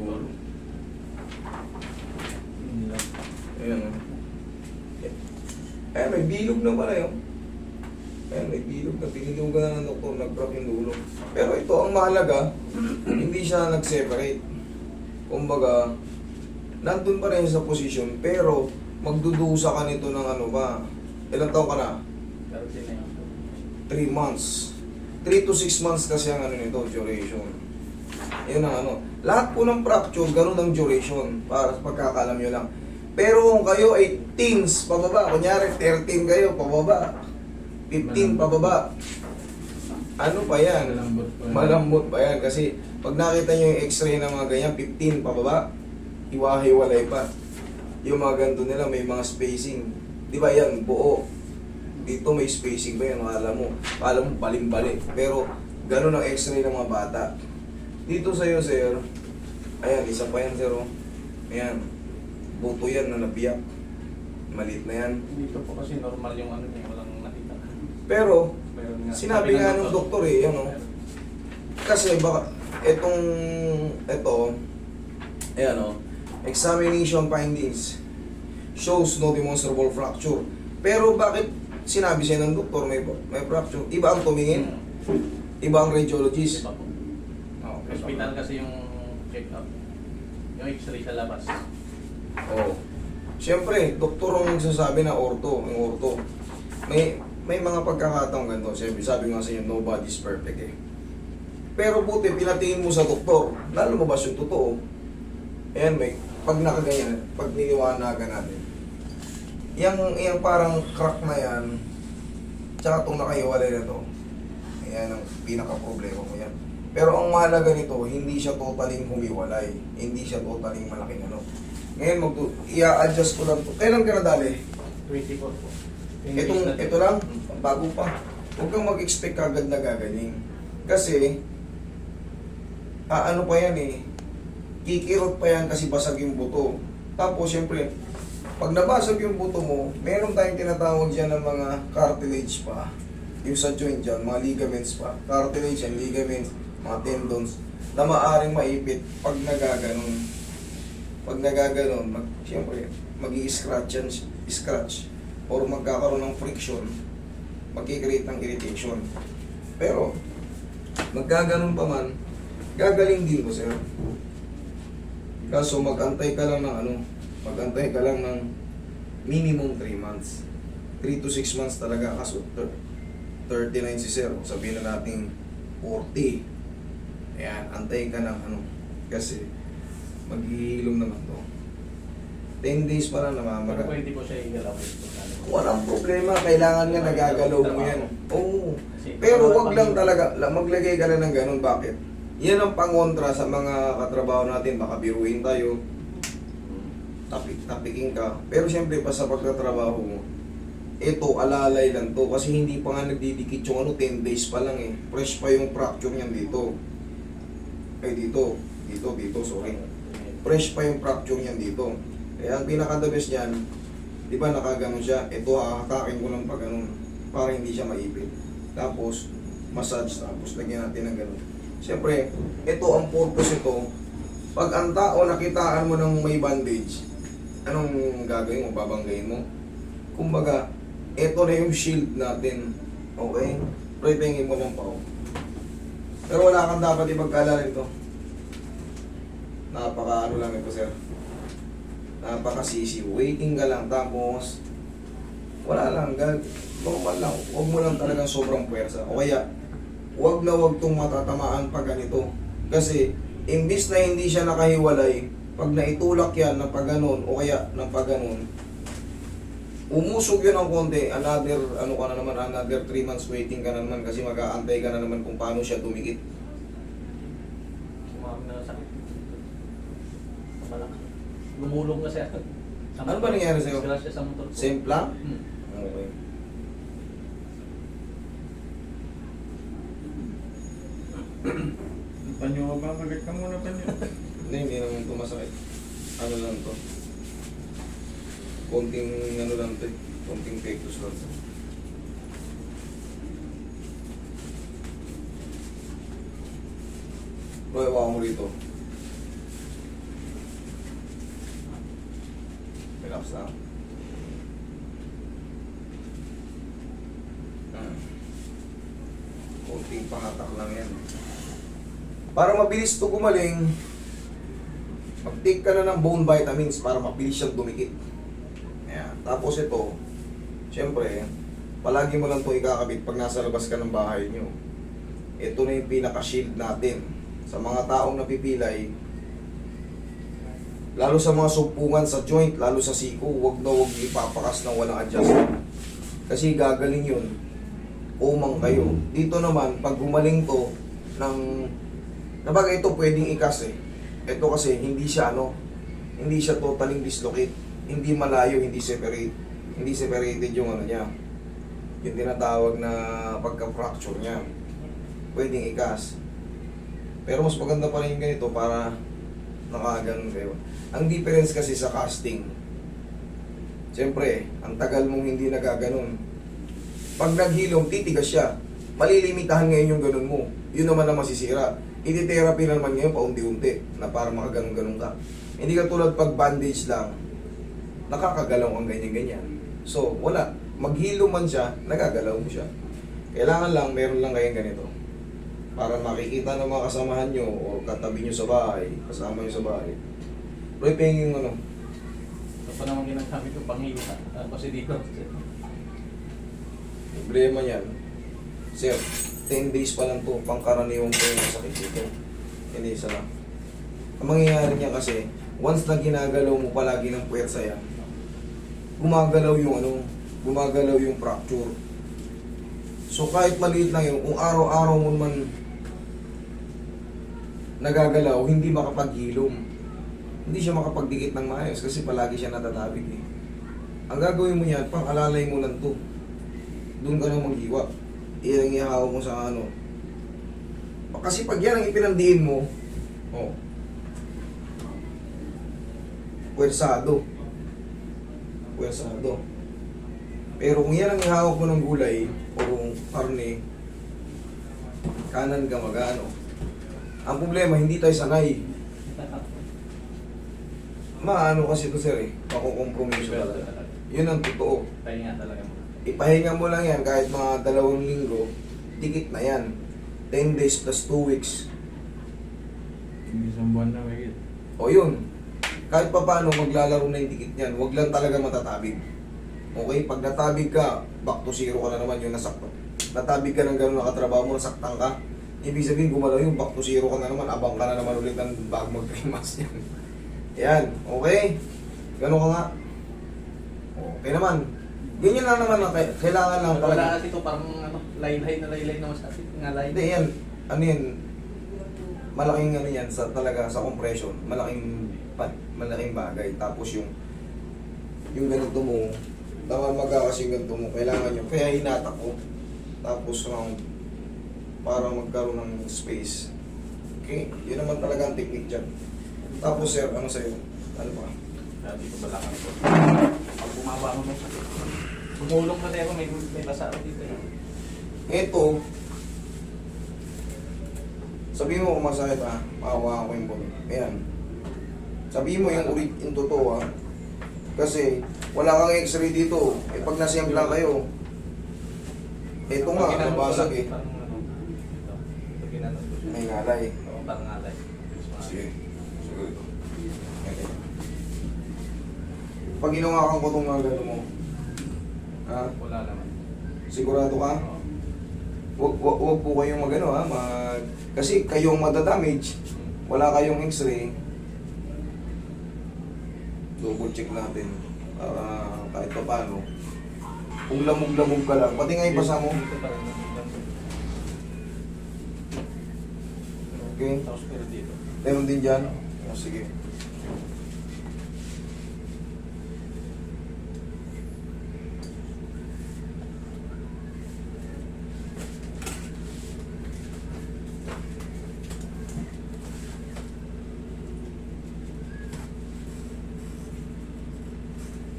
dulo. Ayan o. Ayan, may bilog na pala yun. Ayan, may bilog na. Pinilugan na ng doktor, nag-crack yung dulo. Pero ito, ang mahalaga, hindi siya nag-separate. Kumbaga, nandun pa rin sa posisyon, pero magdudusa ka nito ng ano ba? Ilang taon ka na? 3 months. 3 to 6 months kasi ang ano nito, duration. Yun ang ano. Lahat po ng fracture, ganun ang duration. Para sa pagkakalam nyo lang. Pero kung kayo ay teens pababa, kunyari 13 kayo pababa, 15 pababa, ano pa yan? Malambot pa yan. Kasi pag nakita nyo yung x-ray ng mga ganyan, 15 pababa, iwahiwalay pa. Yung mga ganito nila, may mga spacing. Di ba yan, buo. Dito may spacing ba yan, alam mo baling-bali. Pero ganun ang x-ray ng mga bata. Dito sa'yo, sir, ayan, isa pa yan, sir, oh. Ayan, buto yan na nabiyak. Maliit na yan. Dito po kasi normal yung ano niya, walang nakita. Pero, Nga, sinabi nga ng doktor yan, oh. Kasi baka, ito, ayan, oh, examination findings shows no demonstrable fracture. Pero bakit sinabi siya ng doktor may fracture? Iba ang tumingin, iba ang radiologist. Iba po. Oh, Hospital kasi yung check-up. Yung x-ray sa labas. oh. Siyempre, doktor ang nagsasabi na yung ortho. May mga pagkakataong ganito. Siyempre, sabi nga sa inyo, nobody's perfect eh. Pero buti, pinatingin mo sa doktor, lalumabas yung totoo. Ayan, pag nakaganyan, pag niliwanagan natin, yung parang crack na yan, tsaka itong nakahiwalay na to, ayan ang pinaka-problema mo yan. Pero ang mahalaga nito, hindi siya totaling humiwalay, hindi siya totaling malaking ano. Ngayon, i-adjust ko lang to. Kailan ka nadali? 24 po. Ito lang, bago pa. Huwag kang mag-expect agad na gagaling. Kasi, ano pa yan eh, kikirot pa yan kasi basag yung buto. Tapos, syempre, pag nabasag yung buto mo, meron tayong tinatawag dyan ng mga cartilage pa. Yung sa joint dyan, mga ligaments pa. Cartilage and ligaments, mga tendons, na maaaring maipit pag nagaganon. Pag nagaganon, siyempre, mag-i-scratch yan, scratch, or magkakaroon ng friction, mag-i-create ng irritation. Pero, magkaganon pa man, gagaling din ko, sir. Kaso mag-antay ka lang ng mag-antay ka lang ng minimum 3 months. 3 to 6 months talaga. Kaso 39 si sir. Sabihin na natin 40. Ayan, antay ka ng kasi maghihilom naman to. 10 days pa lang namamaga. Pero pwede po siya igalaw. Walang problema. Kailangan nga nagagalaw mo yan. Oo. Pero wag lang talaga, maglagay ka lang ng ganun. Bakit? Yan ang pangontra sa mga katrabaho natin. Baka biruin tayo. Tapiking ka. Pero siyempre pa sa pagkatrabaho mo, ito, alalay lang to. Kasi hindi pa nga nagdidikit yung 10 days pa lang eh. Fresh pa yung fracture niyan dito. Ay dito, sorry. Fresh pa yung fracture niyan dito. Kaya ang pinaka-the best niyan, di ba nakaganon siya? Ito, hahatakin ko lang pa ganun. Para hindi siya maipit. Tapos, massage. Tapos, lagyan natin ng ganun. Siyempre, ito ang purpose ito. Pag ang tao nakitaan mo ng may bandage, anong gagawin mo? Babanggain mo? Kumbaga, ito na yung shield natin. Okay? Pretengin mo ng pao. Pero wala kang dapat ipagkalala nito. Napaka lang ito, sir. Napaka-sisi. Waiting ka lang. Tapos, wala lang. Normal lang. Huwag mo lang talagang sobrang puwersa. O kaya, wag na wag itong matatamaan pag ganito. Kasi, imbis na hindi siya nakahiwalay, pag naitulak yan ng pagganon o kaya ng pagganon, umusog yun ng konti, another 3 months waiting ka na naman kasi mag-aantay ka na naman kung paano siya dumikit. Sumami na sakit. Malaki. Lumulong na siya. Ano ba nangyari sa'yo? Scratch siya sa motor ko. Same lang? Okay. Panyo ba? Magat ka muna, panyo. Hindi naman ito masakit. Ano lang to? Konting lang to. Konting pectus lang to. Roy, hawakan mo rito. Relax lang. Kunting pangatak lang yan. Para mabilis ito gumaling, mag-take ka na ng bone vitamins para mabilis siyang dumikit. Ayan. Tapos ito, syempre, palagi mo lang ito ikakabit pag nasa labas ka ng bahay nyo. Ito na yung pinaka-shield natin. Sa mga taong napipilay, lalo sa mga sumpungan sa joint, lalo sa siko, huwag ipapakas ng walang adjustment. Kasi gagaling yun, umang kayo. Dito naman, pag gumaling to, nabaga ito pwedeng ikas eh. Ito kasi hindi siya hindi siya totaling dislocate. Hindi malayo, hindi separate. Hindi separated yung niya. Yung tinatawag na pagka-fracture niya. Pwedeng ikas. Pero mas maganda pa rin yung ganito para nakaganon kayo. Ang difference kasi sa casting, siyempre, ang tagal mong hindi nagaganon. Pag naghilom, titigas siya. Malilimitahan ngayon yung ganun mo. Yun naman ang masisira. I-therapy naman ngayon paunti-unti na para makaganon-ganon ka. Hindi ka tulad pag bandage lang, nakakagalaw ang ganyan-ganyan. So, wala. Maghilo man siya, nagagalaw mo siya. Kailangan lang, meron lang kayong ganito. Para makikita ng mga kasamahan nyo o katabi nyo sa bahay, kasama nyo sa bahay. Pero yung Ito pa naman ginagamit ko panghila. Kasi dito. problema niyan. Sir, 10 days pa lang to, pangkaraniwang po yung sakit dito. Hindi isa lang. Ang mangyayari niya kasi, once na ginagalaw mo palagi ng puwersa yan, gumagalaw yung fracture. So kahit maliit lang yun, kung araw-araw mo man nagagalaw, hindi makapaghilom. Hindi siya makapagdikit ng maayos kasi palagi siya natatabig eh. Ang gagawin mo yan, pang-alalay mo lang to. Doon ka na maghiwa. Ilang ihaw mo sa ano. Kasi pag yan ang ipinandiin mo, oh, puwersado. Pero kung yan ang ihawak mo ng gulay o karne, kanan ka mag-ano. Ang problema, hindi tayo sanay. Maano kasi ito sir eh, makukompromiso talaga. Yun ang totoo. Pahinga talaga mo. Ipahinga mo lang yan kahit mga 2 linggo, dikit na yan. 10 days plus 2 weeks. Hindi isang buwan na may O yun, kahit pa paano maglalaro na yung dikit yan, huwag lang talaga matatabig. Okay, pag natabig ka, back to zero ka na naman yung nasaktan. Natabig ka ng gano'n nakatrabaho mo, nasaktan ka. Ibig sabihin, gumalaw yung back to zero ka na naman, abang ka na naman ulit ng bago mag-cremas yan. Yan, okay? Gano'n ka nga. Okay naman. Ganyan lang naman, kailangan lang talaga. Wala kasi ito parang laylay na masakit. Hindi, yan. Ano yan? Malaking ano yan sa talaga sa compression. Malaking bagay. Tapos yung ganito mo, namamaga kasi yung ganito mo, kailangan nyo. Kaya hinatak ko. Tapos para magkaroon ng space. Okay? Yun naman talaga ang technique dyan. Tapos sir, ano sa'yo? Ano pa? Dito balakang ko. Pag bumaba mo ng sakit. Bumulong kasi ako, may basa ako dito. Ito, sabihin mo kung masakit ha, maawa ako yung bulo. Ayan. Sabihin mo yung totoo ha. Kasi wala kang x-ray dito. Eh pag nasimpla kayo, ito nga, nabasag eh. May ngalay. Oo, parang ngalay. Sige. Siguro ito. Okay. Pag ginawa kang kutong mga gano'n mo, ha? Wala naman. Sigurado ka? Wag po kayong magano ha, kasi kayong madadamage, wala kayong x-ray. Double check natin para kahit pa paano. Kung lamog-lamog ka lang, pati nga yung pasa mo. Dito parang Okay? tapos pero dito. Meron din dyan. O, sige.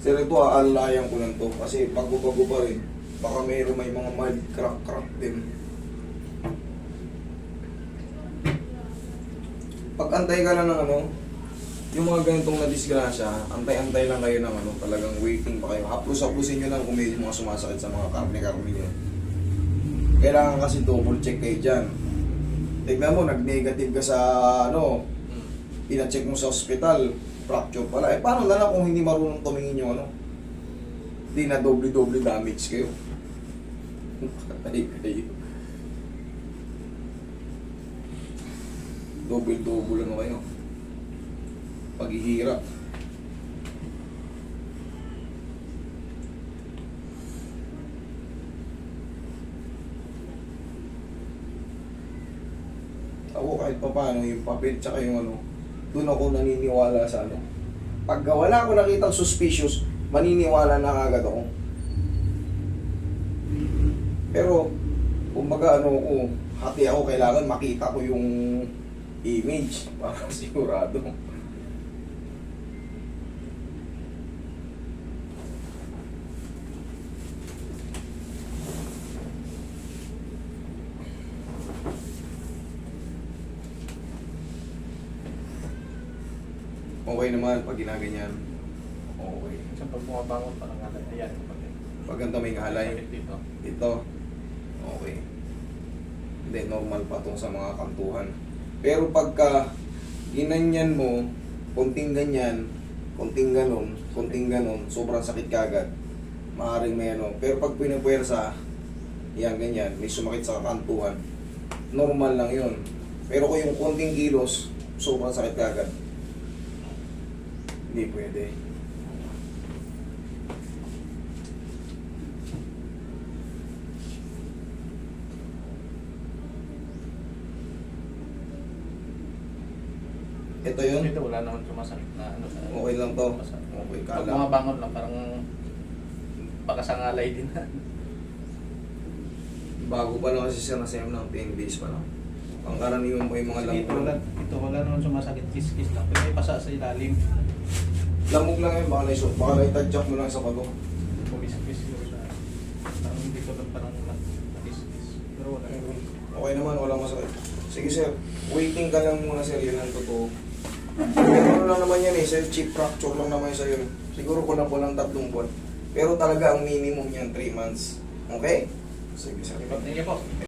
Sir, ito aalayan ko lang to kasi bago-bago pa rin. Baka may mga mild crack din. Pag-antay ka lang ng yung mga ganitong na disgrasya, antay-antay lang kayo ng ano, talagang waiting pa kayo. Haplos-haplosin nyo lang kung may mga sumasakit sa mga karne-karne nyo. Kailangan kasi double check kayo dyan. Tignan mo, nag-negative ka sa ano, pina-check mo sa ospital, fracture pala. Eh paano na lang kung hindi marunong tumingin yung ano? Hindi na doble-doble damage kayo. Patay kayo. Double-double ano kayo. Paghihirap. Ako kahit pa paano yung papel tsaka yung ano, doon ako naniniwala sa ano. Pag wala ako nakitang suspicious, maniniwala na agad ako. Pero, kumbaga ano ko, hati ako, kailangan makita ko yung image para sigurado. Okay naman pag ginaganyan. Okay. Minsan pag bumabangon, parang alay. Ayan. Pag ganito may halay. Sakit dito. Ito. Okay. Hindi, normal pa itong sa mga kantuhan. Pero pagka ginanyan mo, konting ganyan, konting ganon, sobrang sakit kagad. Maaaring may ano. Pero pag pinapwersa, yan, ganyan, may sumakit sa kantuhan, normal lang yun. Pero kung yung konting kilos, sobrang sakit kagad. Hindi pwede. Ito yun. Dito wala naman sumasakit na ano sa... Okay lang to. Okay, Pag kala. bumabangon lang, parang baka sa ngalay din na. Bago pa lang kasi siya nasayam ng 10 days pa lang. Ang karaniwan mo yung mga lamog. Dito wala naman sumasakit. Kiss-kiss lang. Pero may pasa sa ilalim. Lamog lang yun, baka naitadyak mo lang sa bago. Kumis-kiss yun sa... Parang hindi ko lang parang kiss-kiss. Pero wala naman. Okay naman, walang masakit. Sige sir, waiting ka lang muna sir, yun ang totoo. Pero ano lang naman yan eh, sir, chip fracture lang naman sa'yo. Siguro ko na po lang 3 buwan. Pero talaga ang minimum yan, 3 months. Okay? Sige sir. Thank you po.